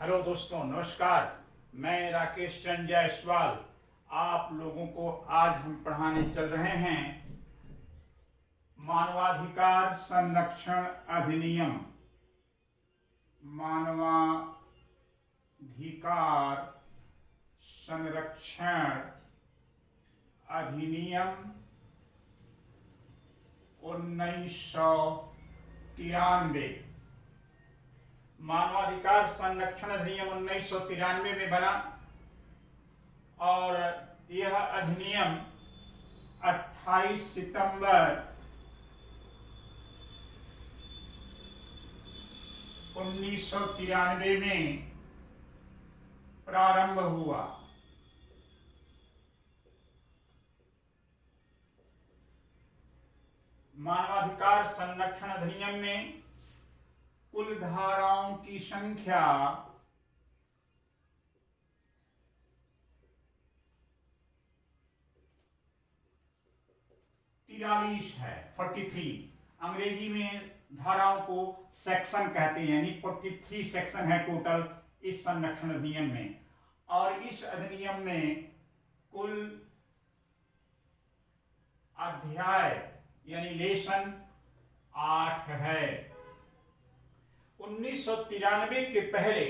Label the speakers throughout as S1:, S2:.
S1: Hello दोस्तों, नमस्कार। मैं राकेश चंद्र जायसवाल आप लोगों को आज हम पढ़ाने चल रहे हैं मानवाधिकार संरक्षण अधिनियम। मानवाधिकार संरक्षण अधिनियम 1993। मानवाधिकार संरक्षण अधिनियम 1993 में बना और यह अधिनियम 28 सितंबर 1993 में प्रारंभ हुआ। मानवाधिकार संरक्षण अधिनियम में कुल धाराओं की संख्या 43 है, 43। अंग्रेजी में धाराओं को सेक्शन कहते हैं, यानी 43 सेक्शन है टोटल इस संरक्षण अधिनियम में। और इस अधिनियम में कुल अध्याय यानी लेसन 8 है। 1993 के पहले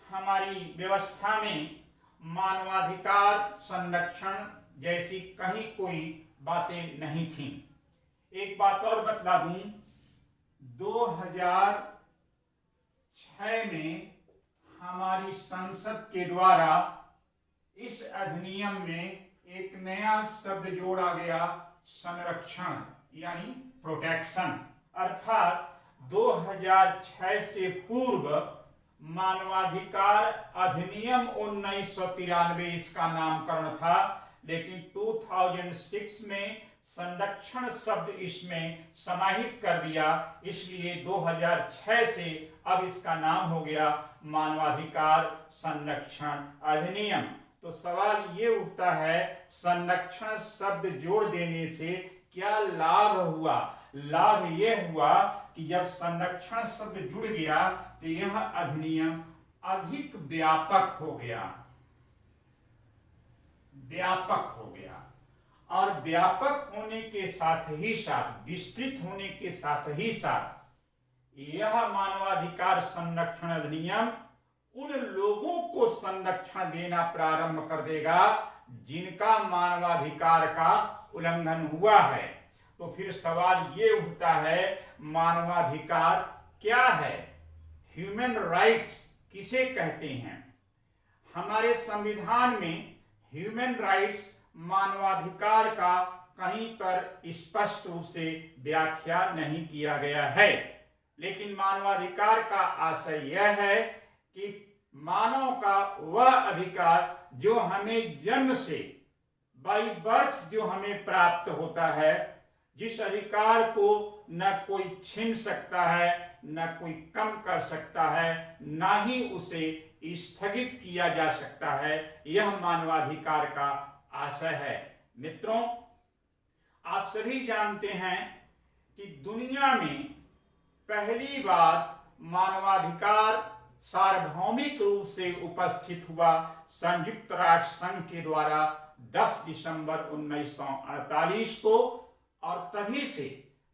S1: हमारी व्यवस्था में मानवाधिकार संरक्षण जैसी कहीं कोई बातें नहीं थी। एक बात और बतला दूं, 2006 में हमारी संसद के द्वारा इस अधिनियम में एक नया शब्द जोड़ा गया, संरक्षण यानी प्रोटेक्शन। अर्थात 2006 से पूर्व मानवाधिकार अधिनियम 1993 इसका नामकरण था, लेकिन 2006 में संरक्षण शब्द इसमें समाहित कर दिया, इसलिए 2006 से अब इसका नाम हो गया मानवाधिकार संरक्षण अधिनियम। तो सवाल ये उठता है, संरक्षण शब्द जोड़ देने से क्या लाभ हुआ? लाभ यह हुआ कि जब संरक्षण शब्द जुड़ गया तो यह अधिनियम अधिक व्यापक हो गया, व्यापक हो गया। और व्यापक होने के साथ ही साथ, विस्तृत होने के साथ ही साथ यह मानवाधिकार संरक्षण अधिनियम उन लोगों को संरक्षण देना प्रारंभ कर देगा जिनका मानवाधिकार का उल्लंघन हुआ है। तो फिर सवाल ये उठता है, मानवाधिकार क्या है? ह्यूमन राइट्स किसे कहते हैं? हमारे संविधान में ह्यूमन राइट्स मानवाधिकार का कहीं पर स्पष्ट रूप से व्याख्या नहीं किया गया है, लेकिन मानवाधिकार का आशय यह है कि मानव का वह अधिकार जो हमें जन्म से, बाई बर्थ जो हमें प्राप्त होता है, जिस अधिकार को न कोई छीन सकता है, न कोई कम कर सकता है, ना ही उसे स्थगित किया जा सकता है, यह मानवाधिकार का आशय है। मित्रों, आप सभी जानते हैं कि दुनिया में पहली बार मानवाधिकार सार्वभौमिक रूप से उपस्थित हुआ संयुक्त राष्ट्र संघ के द्वारा 10 दिसंबर 1948 को, और तभी से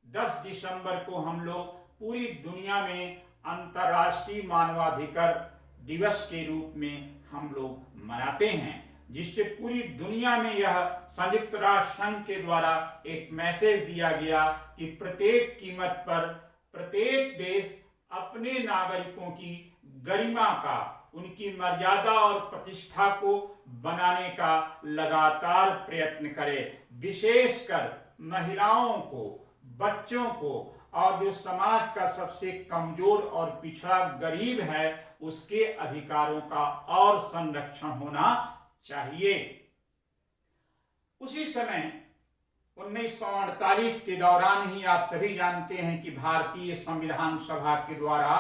S1: 10 दिसंबर को हम लोग पूरी दुनिया में अंतर्राष्ट्रीय मानवाधिकार दिवस के रूप में हम लोग मनाते हैं, जिससे पूरी दुनिया में यह संयुक्त राष्ट्र संघ के द्वारा एक मैसेज दिया गया कि प्रत्येक कीमत पर प्रत्येक देश अपने नागरिकों की गरिमा का, उनकी मर्यादा और प्रतिष्ठा को बनाने का लगातार प्रयत्न करे, विशेषकर महिलाओं को, बच्चों को, और जो समाज का सबसे कमजोर और पिछड़ा गरीब है उसके अधिकारों का और संरक्षण होना चाहिए। उसी समय 1948 के दौरान ही आप सभी जानते हैं कि भारतीय संविधान सभा के द्वारा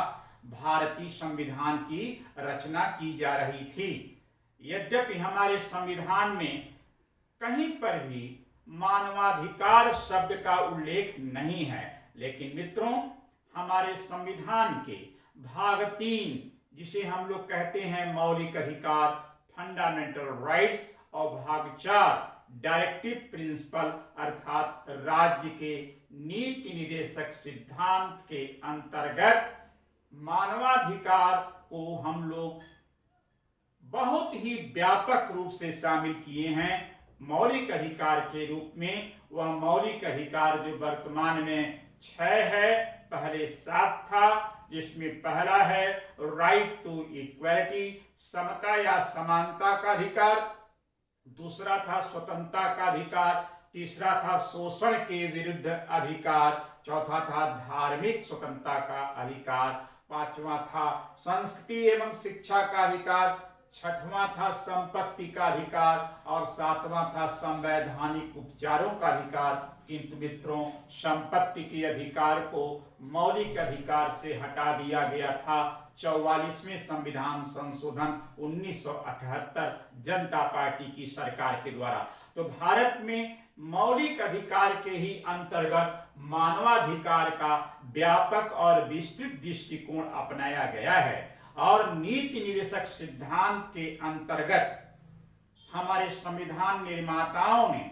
S1: भारतीय संविधान की रचना की जा रही थी। यद्यपि हमारे संविधान में कहीं पर भी मानवाधिकार शब्द का उल्लेख नहीं है, लेकिन मित्रों, हमारे संविधान के भाग 3 जिसे हम लोग कहते हैं मौलिक अधिकार, फंडामेंटल राइट्स, और भाग 4 डायरेक्टिव प्रिंसिपल अर्थात राज्य के नीति निदेशक सिद्धांत के अंतर्गत मानवाधिकार को हम लोग बहुत ही व्यापक रूप से शामिल किए हैं मौलिक अधिकार के रूप में। वह मौलिक अधिकार जो वर्तमान में 6 है, पहले 7 था, जिसमें पहला है राइट टू इक्वालिटी, समता या समानता का अधिकार, दूसरा था स्वतंत्रता का अधिकार, तीसरा था शोषण के विरुद्ध अधिकार, चौथा था धार्मिक स्वतंत्रता का अधिकार, पांचवा था संस्कृति एवं शिक्षा का अधिकार, छठवां था संपत्ति का अधिकार और सातवां था संवैधानिक उपचारों का अधिकार। किंतु मित्रों, संपत्ति के अधिकार को मौलिक अधिकार से हटा दिया गया था 44वें संविधान संशोधन 1978 जनता पार्टी की सरकार के द्वारा। तो भारत में मौलिक अधिकार के ही अंतर्गत मानवाधिकार का व्यापक और विस्तृत दृष्टिकोण अपनाया गया है और नीति निदेशक सिद्धांत के अंतर्गत हमारे संविधान निर्माताओं ने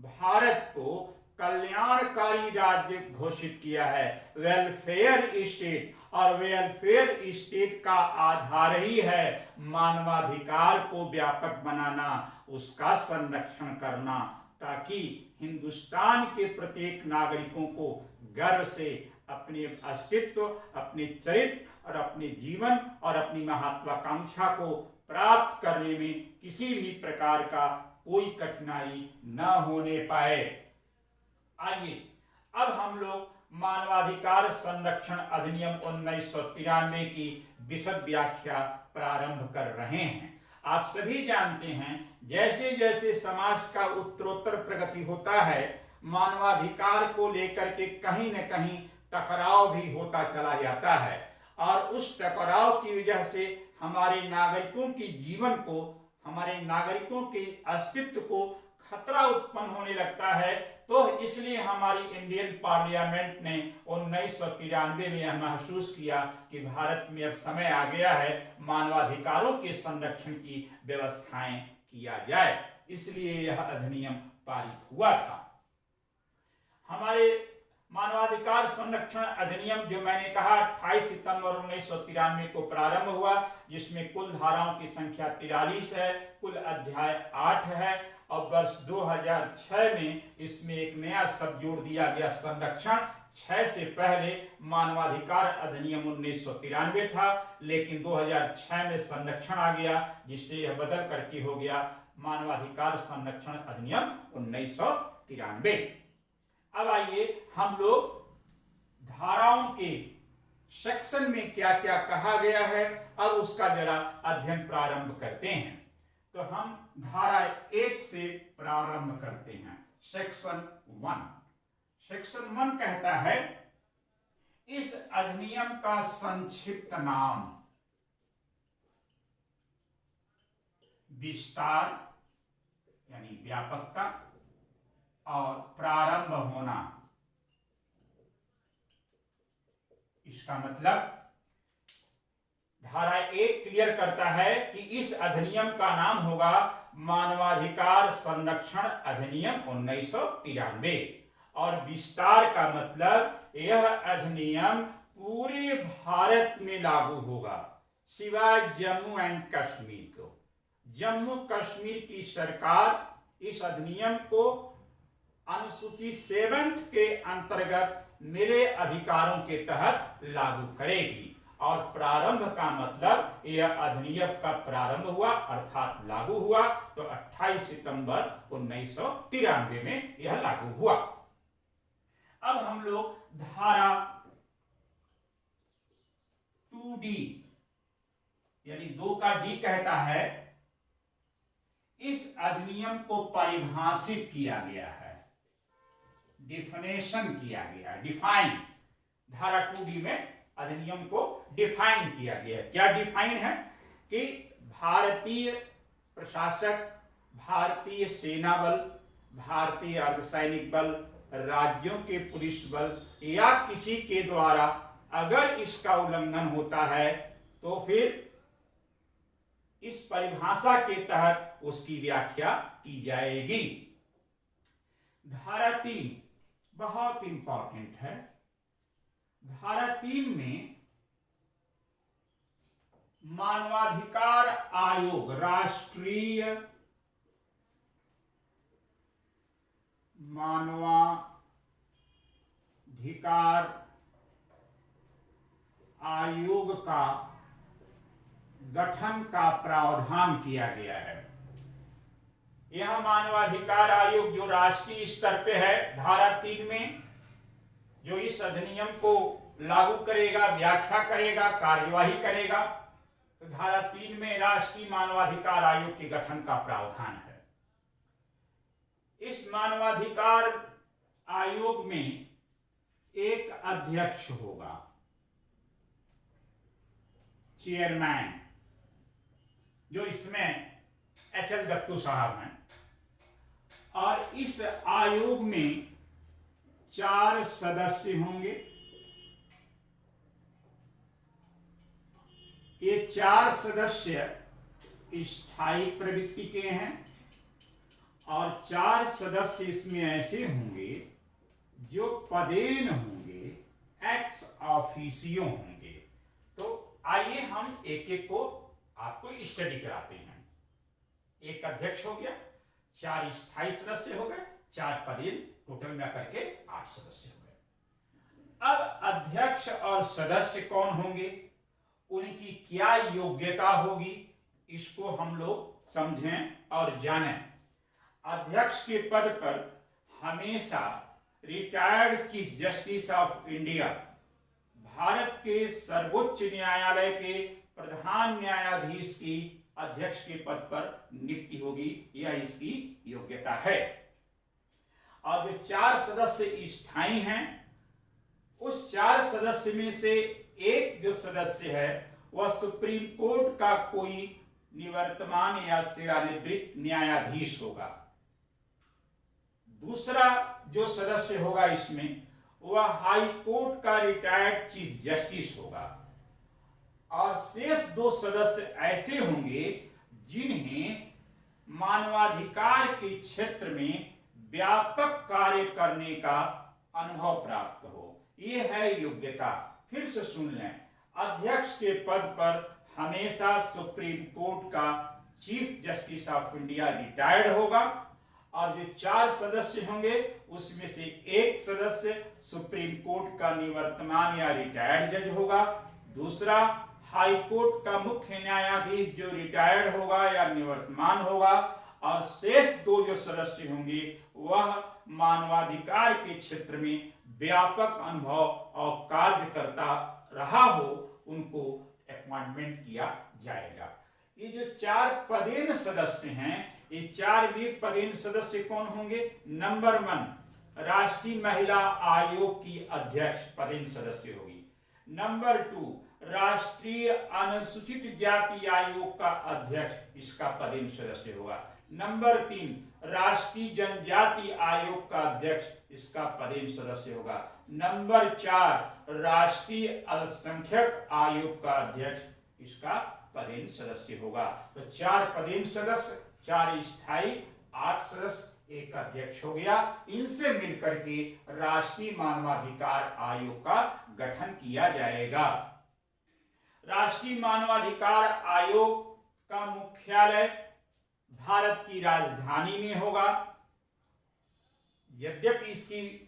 S1: भारत को कल्याणकारी राज्य घोषित किया है, वेलफेयर स्टेट। और वेलफेयर स्टेट का आधार ही है मानवाधिकार को व्यापक बनाना, उसका संरक्षण करना, ताकि हिंदुस्तान के प्रत्येक नागरिकों को गर्व से अपने अस्तित्व, अपने चरित्र और अपने जीवन और अपनी महत्वाकांक्षा को प्राप्त करने में किसी भी प्रकार का कोई कठिनाई न होने पाए। आइए अब हम लोग मानवाधिकार संरक्षण अधिनियम 1993 की विशद व्याख्या प्रारंभ कर रहे हैं। आप सभी जानते हैं, जैसे जैसे समाज का उत्तरोत्तर प्रगति होता है, मानवाधिकार को लेकर के कहीं न कहीं टकराव भी होता चला जाता है और उस टकराव की वजह से हमारे नागरिकों के जीवन को, हमारे नागरिकों के अस्तित्व को खतरा उत्पन्न होने लगता है। तो इसलिए हमारी इंडियन पार्लियामेंट ने 1993 में यह महसूस किया कि भारत में अब समय आ गया है मानवाधिकारों के संरक्षण की व्यवस्थाएं किया जाए, इसलिए यह अधिनियम पारित हुआ था। हमारे मानवाधिकार संरक्षण अधिनियम जो मैंने कहा 28 सितंबर 1993 को प्रारंभ हुआ, जिसमें कुल धाराओं की संख्या 43 है, कुल अध्याय 8 है और वर्ष 2006 में इसमें एक नया शब्द जोड़ दिया गया, संरक्षण। 6 से पहले मानवाधिकार अधिनियम 1993 था, लेकिन 2006 में संरक्षण आ गया, जिससे यह बदल करके हो गया मानवाधिकार संरक्षण अधिनियम 1993। अब आइए हम लोग धाराओं के सेक्शन में क्या क्या कहा गया है और उसका जरा अध्ययन प्रारंभ करते हैं। तो हम धारा 1 से प्रारंभ करते हैं। सेक्शन 1। सेक्शन 1 कहता है, इस अधिनियम का संक्षिप्त नाम विस्तार यानी व्यापकता और प्रारंभ होना। इसका मतलब धारा 1 क्लियर करता है कि इस अधिनियम का नाम होगा मानवाधिकार संरक्षण अधिनियम 1993 और विस्तार का मतलब यह अधिनियम पूरे भारत में लागू होगा सिवाय जम्मू एंड कश्मीर को। जम्मू कश्मीर की सरकार इस अधिनियम को अनुसूची 7 के अंतर्गत मिले अधिकारों के तहत लागू करेगी और प्रारंभ का मतलब यह अधिनियम का प्रारंभ हुआ अर्थात लागू हुआ तो 28 सितंबर 1993 में यह लागू हुआ। अब हम लोग धारा 2D यानी 2 का D कहता है, इस अधिनियम को परिभाषित किया गया है, डिफिनेशन किया गया, डिफाइन। धारा 2D में अधिनियम को डिफाइन किया गया। क्या डिफाइन है कि भारतीय प्रशासक, भारतीय सेना बल, भारतीय अर्धसैनिक बल, राज्यों के पुलिस बल या किसी के द्वारा अगर इसका उल्लंघन होता है तो फिर इस परिभाषा के तहत उसकी व्याख्या की जाएगी। धारा 3 बहुत इंपॉर्टेंट है। धारा 3 में मानवाधिकार आयोग, राष्ट्रीय मानवाधिकार आयोग का गठन का प्रावधान किया गया है। यह मानवाधिकार आयोग जो राष्ट्रीय स्तर पे है, धारा 3 में जो इस अधिनियम को लागू करेगा, व्याख्या करेगा, कार्यवाही करेगा, तो धारा 3 में राष्ट्रीय मानवाधिकार आयोग के गठन का प्रावधान है। इस मानवाधिकार आयोग में एक अध्यक्ष होगा, चेयरमैन, जो इसमें एच.एल. दत्तू साहब हैं, और इस आयोग में 4 सदस्य होंगे। ये 4 सदस्य स्थायी प्रवृत्ति के हैं और 4 सदस्य इसमें ऐसे होंगे जो पदेन होंगे, एक्स ऑफिसियो होंगे। तो आइए हम एक एक को आपको स्टडी कराते हैं। एक अध्यक्ष हो गया, 4 स्थायी सदस्य हो गए, 4 पदेन, टोटल में करके 8 सदस्य हो गए। अब अध्यक्ष और सदस्य कौन होंगे, उनकी क्या योग्यता होगी, इसको हम लोग समझें और जानें। अध्यक्ष के पद पर हमेशा retired chief justice of India, Bharat के सर्वोच्च न्यायालय के प्रधान न्यायाधीश की अध्यक्ष के पद पर नियुक्ति होगी, यह इसकी योग्यता है। और जो 4 सदस्य स्थायी हैं, उस 4 सदस्य में से एक जो सदस्य है वह सुप्रीम कोर्ट का कोई निवर्तमान या सेवानिवृत्त न्यायाधीश होगा। दूसरा जो सदस्य होगा इसमें, वह हाई कोर्ट का रिटायर्ड चीफ जस्टिस होगा। और शेष 2 सदस्य ऐसे होंगे जिन्हें मानवाधिकार के क्षेत्र में व्यापक कार्य करने का अनुभव प्राप्त हो। ये है योग्यता। फिर से सुन लें, अध्यक्ष के पद पर हमेशा सुप्रीम कोर्ट का chief justice of India retired होगा, और जो 4 सदस्य होंगे उसमें से एक सदस्य सुप्रीम कोर्ट का निवर्तमान या रिटायर्ड जज होगा, दूसरा हाई कोर्ट का मुख्य न्यायाधीश जो रिटायर्ड होगा या निवर्तमान होगा, और शेष 2 जो सदस्य होंगे वह मानवाधिकार के क्षेत्र में व्यापक अनुभव और कार्य करता रहा हो, उनको अपॉइंटमेंट किया जाएगा। ये जो 4 पदेन सदस्य हैं, ये 4 भी पदेन सदस्य कौन होंगे? नंबर 1 राष्ट्रीय महिला आयोग की अध्यक्ष पदेन सदस्य होगी। नंबर 2 राष्ट्रीय अनुसूचित जाति आयोग का अध्यक्ष इसका पदेन सदस्य होगा। नंबर 3 राष्ट्रीय जनजाति आयोग का अध्यक्ष इसका पदेन सदस्य होगा। नंबर 4 राष्ट्रीय अल्पसंख्यक आयोग का अध्यक्ष इसका पदेन सदस्य होगा। तो 4 पदेन सदस्य, 4 स्थायी, 8 सदस्य, एक अध्यक्ष हो गया। इनसे मिलकर के राष्ट्रीय मानवाधिकार आयोग का गठन किया जाएगा। राष्ट्रीय मानवाधिकार आयोग का मुख्यालय भारत की राजधानी में होगा। यद्यपि इसकी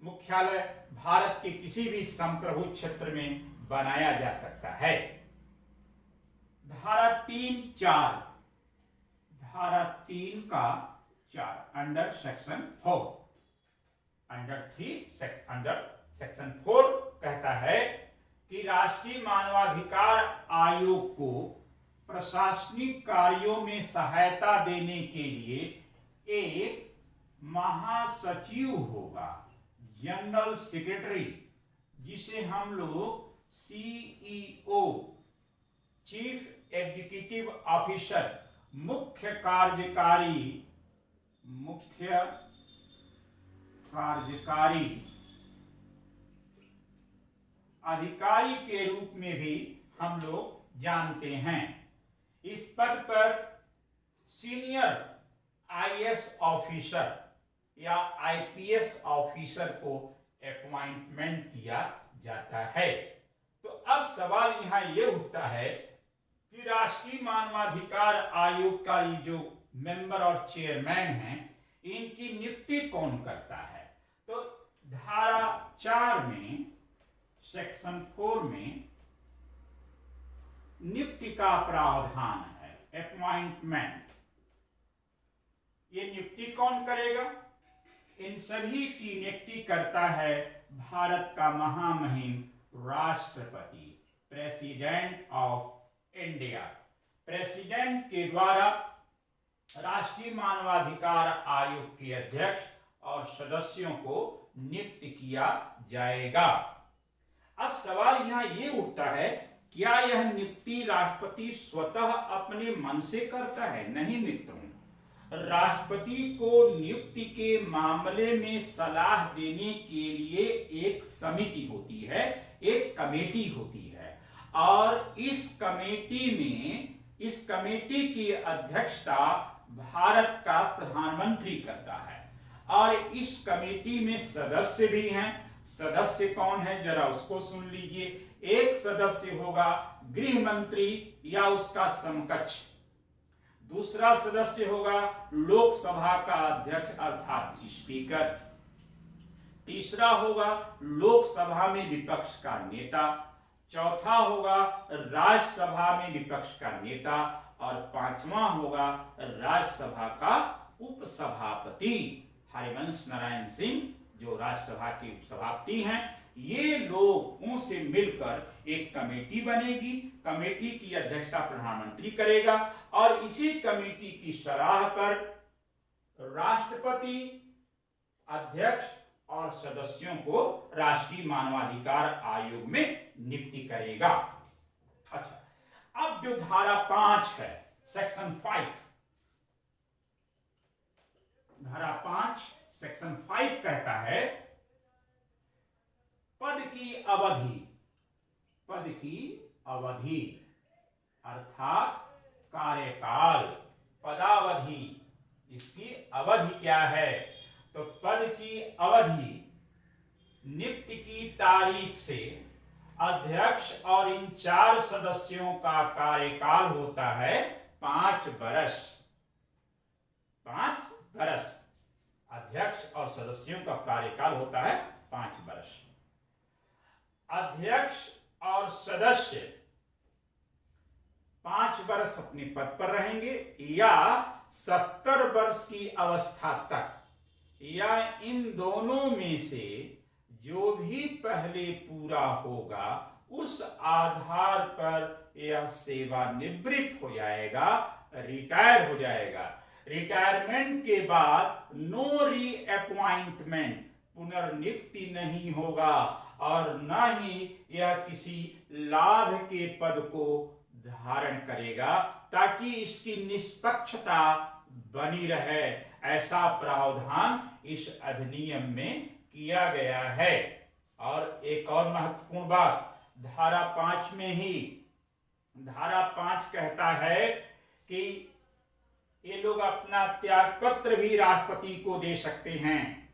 S1: मुख्यालय भारत के किसी भी संप्रभु क्षेत्र में बनाया जा सकता है। धारा 3(4), धारा 3 का 4 अंडर सेक्शन 4, अंडर सेक्शन 4 कहता है कि राष्ट्रीय मानवाधिकार आयोग को प्रशासनिक कार्यों में सहायता देने के लिए एक महासचिव होगा, जनरल सेक्रेटरी, जिसे हम लोग सीईओ, चीफ एग्जीक्यूटिव ऑफिसर, मुख्य कार्यकारी अधिकारी के रूप में भी हम लोग जानते हैं। इस पद पर सीनियर आईएएस ऑफिसर या आईपीएस ऑफिसर को अपॉइंटमेंट किया जाता है। तो अब सवाल यहां यह उठता है कि राष्ट्रीय मानवाधिकार आयोग का ये जो मेंबर और चेयरमैन हैं, इनकी नियुक्ति कौन करता है? तो धारा 4 में सेक्शन 4 में नियुक्ति का प्रावधान है, अपॉइंटमेंट। ये नियुक्ति कौन करेगा? इन सभी की नियुक्ति करता है भारत का महामहिम राष्ट्रपति, प्रेसिडेंट ऑफ इंडिया। प्रेसिडेंट के द्वारा राष्ट्रीय मानवाधिकार आयोग के अध्यक्ष और सदस्यों को नियुक्त किया जाएगा। अब सवाल यहां यह उठता है, क्या यह नियुक्ति राष्ट्रपति स्वतः अपने मन से करता है? नहीं मित्रों, राष्ट्रपति को नियुक्ति के मामले में सलाह देने के लिए एक समिति होती है, एक कमेटी होती है, और इस कमेटी की अध्यक्षता भारत का प्रधानमंत्री करता है। और इस कमेटी में सदस्य भी हैं। सदस्य कौन है जरा उसको सुन लीजिए। एक सदस्य होगा गृह मंत्री या उसका समकक्ष, दूसरा सदस्य होगा लोकसभा का अध्यक्ष अर्थात स्पीकर, तीसरा होगा लोकसभा में विपक्ष का नेता, चौथा होगा राज्यसभा में विपक्ष का नेता, और पांचवा होगा राज्यसभा का उपसभापति। हरिवंश नारायण सिंह जो राज्यसभा के उपसभापति हैं, ये लोगों से मिलकर एक कमेटी बनेगी। कमेटी की अध्यक्षता प्रधानमंत्री करेगा और इसी कमेटी की सलाह पर राष्ट्रपति अध्यक्ष और सदस्यों को राष्ट्रीय मानवाधिकार आयोग में नियुक्ति करेगा। अच्छा, अब जो धारा 5 है, सेक्शन 5, धारा 5 सेक्शन 5 कहता है पद की अवधि अर्थात कार्यकाल, पदावधि, इसकी अवधि क्या है? तो पद की अवधि नियुक्ति की तारीख से अध्यक्ष और इन 4 सदस्यों का कार्यकाल होता है 5 वर्ष। 5 वर्ष अध्यक्ष और सदस्यों का कार्यकाल होता है 5 वर्ष। अध्यक्ष और सदस्य 5 वर्ष अपने पद पर रहेंगे या 70 वर्ष की अवस्था तक, या इन दोनों में से जो भी पहले पूरा होगा उस आधार पर यह सेवानिवृत्त हो जाएगा, रिटायर हो जाएगा। रिटायरमेंट के बाद नो री अपॉइंटमेंट, पुनर्नियुक्ति नहीं होगा और न ही यह किसी लाभ के पद को धारण करेगा, ताकि इसकी निष्पक्षता बनी रहे। ऐसा प्रावधान इस अधिनियम में किया गया है। और एक और महत्वपूर्ण बात, धारा 5 में ही धारा 5 कहता है कि ये लोग अपना त्याग पत्र भी राष्ट्रपति को दे सकते हैं,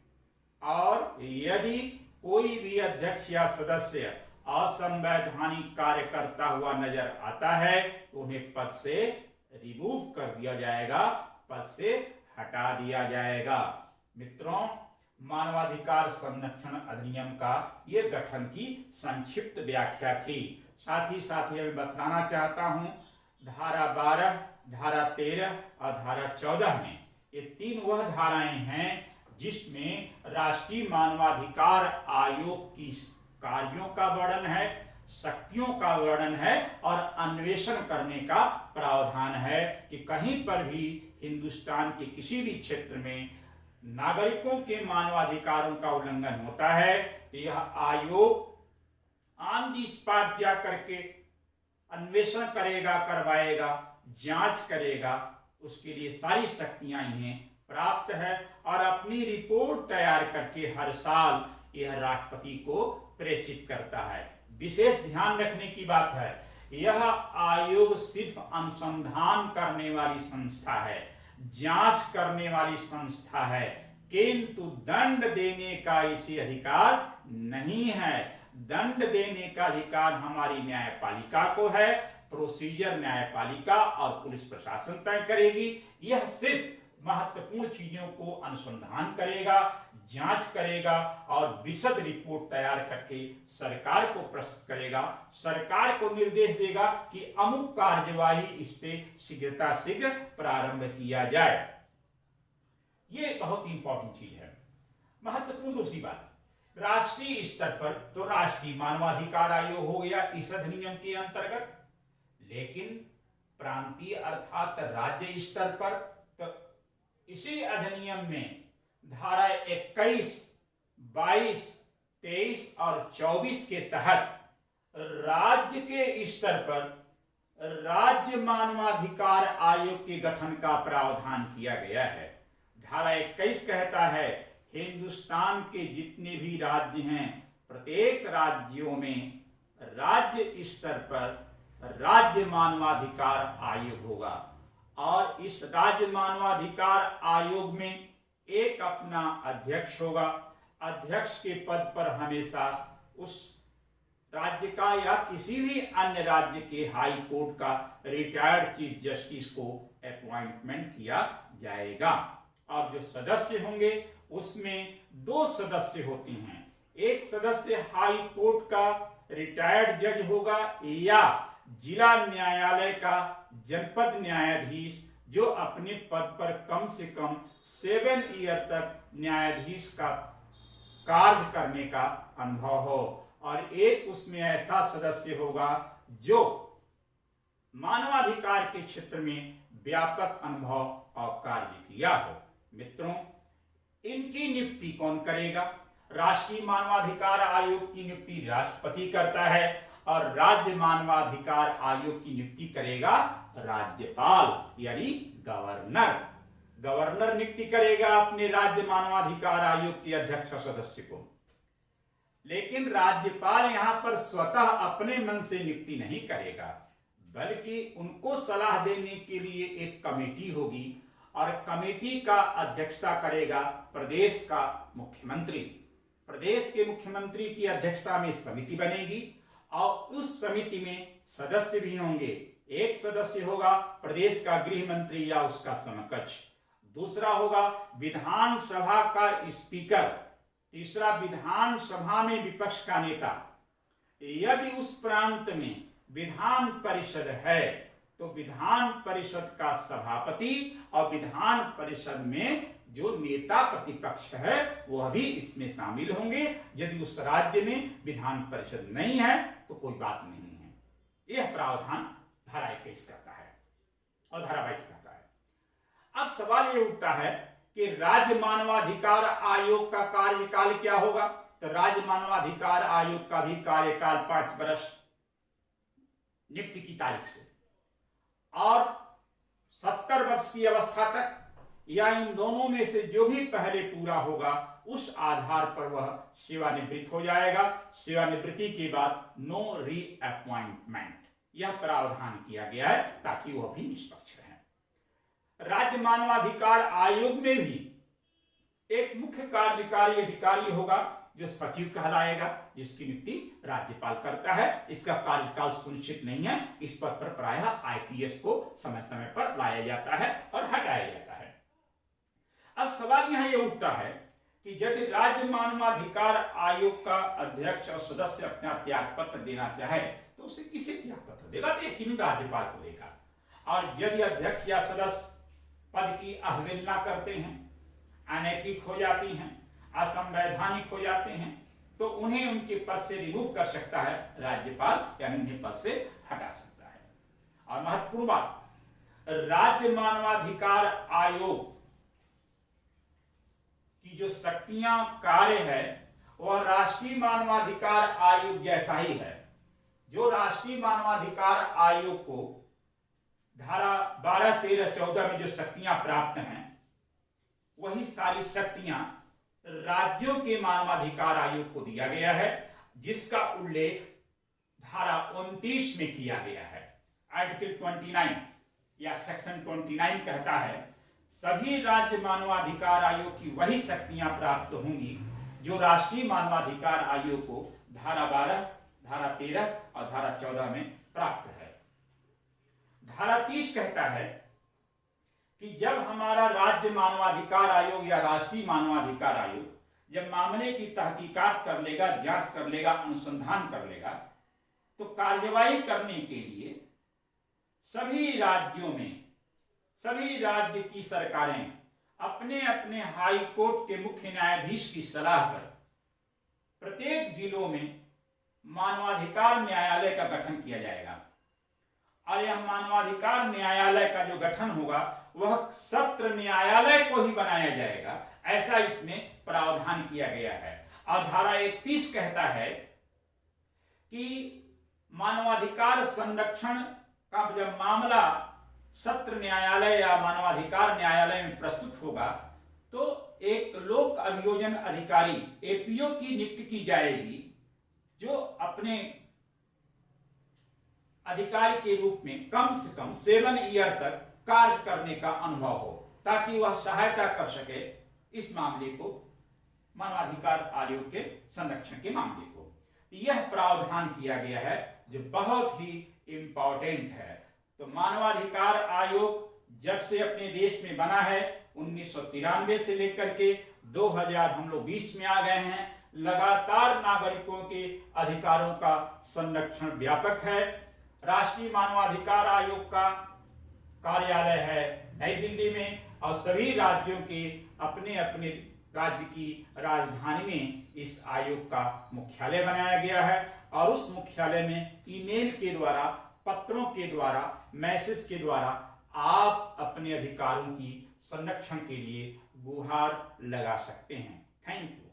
S1: और यदि कोई भी अध्यक्ष या सदस्य असंवैधानिक कार्य करता हुआ नजर आता है तो उन्हें पद से रिमूव कर दिया जाएगा, पद से हटा दिया जाएगा। मित्रों, मानवाधिकार संरक्षण अधिनियम का यह गठन की संक्षिप्त व्याख्या थी। साथ ही मैं बताना चाहता हूं, धारा 12, धारा 13 और धारा 14 में ये 3 वह धाराएं हैं जिसमें राष्ट्रीय मानवाधिकार आयोग की कार्यों का वर्णन है, शक्तियों का वर्णन है और अन्वेषण करने का प्रावधान है कि कहीं पर भी हिंदुस्तान के किसी भी क्षेत्र में नागरिकों के मानवाधिकारों का उल्लंघन होता है तो यह आयोग ऑन दी स्पॉट जा करके अन्वेषण करेगा, करवाएगा, जांच करेगा। उसके लिए सारी शक्तियां इन्हें प्राप्त है और अपनी रिपोर्ट तैयार करके हर साल यह राष्ट्रपति को प्रेषित करता है। विशेष ध्यान रखने की बात है, यह आयोग सिर्फ अनुसंधान करने वाली संस्था है, जांच करने वाली संस्था है, किंतु दंड देने का इसे अधिकार नहीं है। दंड देने का अधिकार हमारी न्यायपालिका को है, प्रोसीजर न्यायपालिका और पुलिस प्रशासन तय करेगी। यह सिर्फ महत्वपूर्ण चीजों को अनुसंधान करेगा, जांच करेगा और विशद रिपोर्ट तैयार करके सरकार को प्रस्तुत करेगा। सरकार को निर्देश देगा कि अमुक कार्यवाही इस पे शीघ्र प्रारंभ किया जाए। ये बहुत इंपॉर्टेंट चीज है। महत्वपूर्ण दूसरी बात, राष्ट्रीय स्तर पर तो राष्ट्रीय मानवाधिकार आयोग हो गया इस अधिनियम के अंतर्गत, लेकिन प्रांतीय अर्थात राज्य स्तर पर तो इसी अधिनियम में धारा 21, 22, 23 और 24 के तहत राज्य के स्तर पर राज्य मानवाधिकार आयोग के गठन का प्रावधान किया गया है। धारा 21 कहता है हिंदुस्तान के जितने भी राज्य हैं, प्रत्येक राज्यों में राज्य स्तर पर राज्य मानवाधिकार आयोग होगा और इस राज्य मानवाधिकार आयोग में एक अपना अध्यक्ष होगा। अध्यक्ष के पद पर हमेशा उस राज्य का या किसी भी अन्य राज्य के हाई कोर्ट का रिटायर्ड चीफ जस्टिस को अपॉइंटमेंट किया जाएगा और जो सदस्य होंगे उसमें 2 सदस्य होते हैं। एक सदस्य हाई कोर्ट का रिटायर्ड जज होगा या जिला न्यायालय का जनपद न्यायाधीश जो अपने पद पर कम से कम 7 ईयर तक न्यायाधीश का कार्य करने का अनुभव हो, और एक उसमें ऐसा सदस्य होगा जो मानवाधिकार के क्षेत्र में व्यापक अनुभव और कार्य किया हो। मित्रों, इनकी नियुक्ति कौन करेगा? राष्ट्रीय मानवाधिकार आयोग की नियुक्ति राष्ट्रपति करता है और राज्य मानवाधिकार आयोग की नियुक्ति करेगा राज्यपाल यानी गवर्नर। गवर्नर नियुक्ति करेगा अपने राज्य मानवाधिकार आयोग के अध्यक्ष सदस्य को। लेकिन राज्यपाल यहां पर स्वतः अपने मन से नियुक्ति नहीं करेगा, बल्कि उनको सलाह देने के लिए एक कमेटी होगी और कमेटी का अध्यक्षता करेगा प्रदेश का मुख्यमंत्री। प्रदेश के मुख्यमंत्री की अध्यक्षता में समिति बनेगी और उस समिति में सदस्य भी होंगे। एक सदस्य होगा प्रदेश का गृह मंत्री या उसका समकक्ष, दूसरा होगा विधानसभा का स्पीकर, तीसरा विधानसभा में विपक्ष का नेता। यदि उस प्रांत में विधान परिषद है तो विधान परिषद का सभापति और विधान परिषद में जो नेता प्रतिपक्ष है वह भी इसमें शामिल होंगे। यदि उस राज्य में विधान परिषद नहीं है तो कोई बात नहीं है। यह प्रावधान धारा 21 करता है और धारा 22 करता है। अब सवाल यह उठता है कि राज्य मानवाधिकार आयोग का कार्यकाल क्या होगा? तो राज्य मानवाधिकार आयोग का भी कार्यकाल 5 वर्ष नियुक्ति की तारीख से और 70 वर्ष की अवस्था तक या इन दोनों में से जो भी पहले पूरा होगा उस आधार पर वह सेवानिवृत्त हो जाएगा। सेवानिवृत्ति के बाद नो रीअपॉइंटमेंट यह प्रावधान किया गया है ताकि वह भी निष्पक्ष रहे। राज्य मानवाधिकार आयोग में भी एक मुख्य कार्यकारी अधिकारी होगा जो सचिव कहलाएगा, जिसकी नियुक्ति राज्यपाल करता है। इसका कार्यकाल सुनिश्चित नहीं है, इस पद पर प्रायः आईपीएस को समय समय पर लाया जाता है और हटाया जाता है। अब सवाल यहां यह उठता है कि यदि राज्य मानवाधिकार आयोग का अध्यक्ष और सदस्य अपना त्याग पत्र देना चाहे तो उसे किसे त्याग पत्र देगा? तो यकीनन राज्यपाल को देगा। और यदि अध्यक्ष या सदस्य पद की अवहेलना करते हैं, अनैतिक हो जाती हैं, असंवैधानिक हो जाते हैं तो उन्हें उनके पद से रिमूव कर सकता है राज्यपाल, यानी उन्हें पद से हटा सकता है। और महत्वपूर्ण बात, राज्य मानवाधिकार आयोग की जो शक्तियां कार्य है वह राष्ट्रीय मानवाधिकार आयोग जैसा ही है। जो राष्ट्रीय मानवाधिकार आयोग को धारा 12, 13, 14 में जो शक्तियां प्राप्त हैं वही सारी शक्तियां राज्यों के मानवाधिकार आयोग को दिया गया है, जिसका उल्लेख धारा 29 में किया गया है। आर्टिकल 29 या सेक्शन 29 कहता है सभी राज्य मानवाधिकार आयोग की वही शक्तियां प्राप्त होंगी जो राष्ट्रीय मानवाधिकार आयोग को धारा 12, धारा 13 और धारा 14 में प्राप्त है। धारा 30 कहता है कि जब हमारा राज्य मानवाधिकार आयोग या राष्ट्रीय मानवाधिकार आयोग जब मामले की तहकीकात कर लेगा, जांच कर लेगा, अनुसंधान कर लेगा, तो कार्यवाही करने के लिए सभी राज्यों में सभी राज्य की सरकारें अपने अपने हाई कोर्ट के मुख्य न्यायाधीश की सलाह पर प्रत्येक जिलों में मानवाधिकार न्यायालय का गठन किया जाएगा और यह मानवाधिकार न्यायालय का जो गठन होगा वह सत्र न्यायालय को ही बनाया जाएगा, ऐसा इसमें प्रावधान किया गया है। और धारा 31 कहता है कि मानवाधिकार संरक्षण का जब मामला सत्र न्यायालय या मानवाधिकार न्यायालय में प्रस्तुत होगा तो एक लोक अभियोजन अधिकारी एपीओ की नियुक्ति की जाएगी जो अपने अधिकारी के रूप में कम से कम 7 ईयर तक कार्य करने का अनुभव हो ताकि वह सहायता कर सके इस मामले को, मानवाधिकार आयोग के संरक्षण के मामले को। यह प्रावधान किया गया है जो बहुत ही इंपॉर्टेंट है। तो मानवाधिकार आयोग जब से अपने देश में बना है 1993 से लेकर के 2000 हम लोग 20 में आ गए हैं, लगातार नागरिकों के अधिकारों का संरक्षण व्यापक है। राष्ट्रीय मानवाधिकार आयोग का कार्यालय है नई दिल्ली में और सभी राज्यों के अपने अपने राज्य की राजधानी में इस आयोग का मुख्यालय बनाया गया है और उस मुख्यालय में ईमेल के द्वारा, पत्रों के द्वारा, मैसेज के द्वारा आप अपने अधिकारों की संरक्षण के लिए गुहार लगा सकते हैं। Thank you.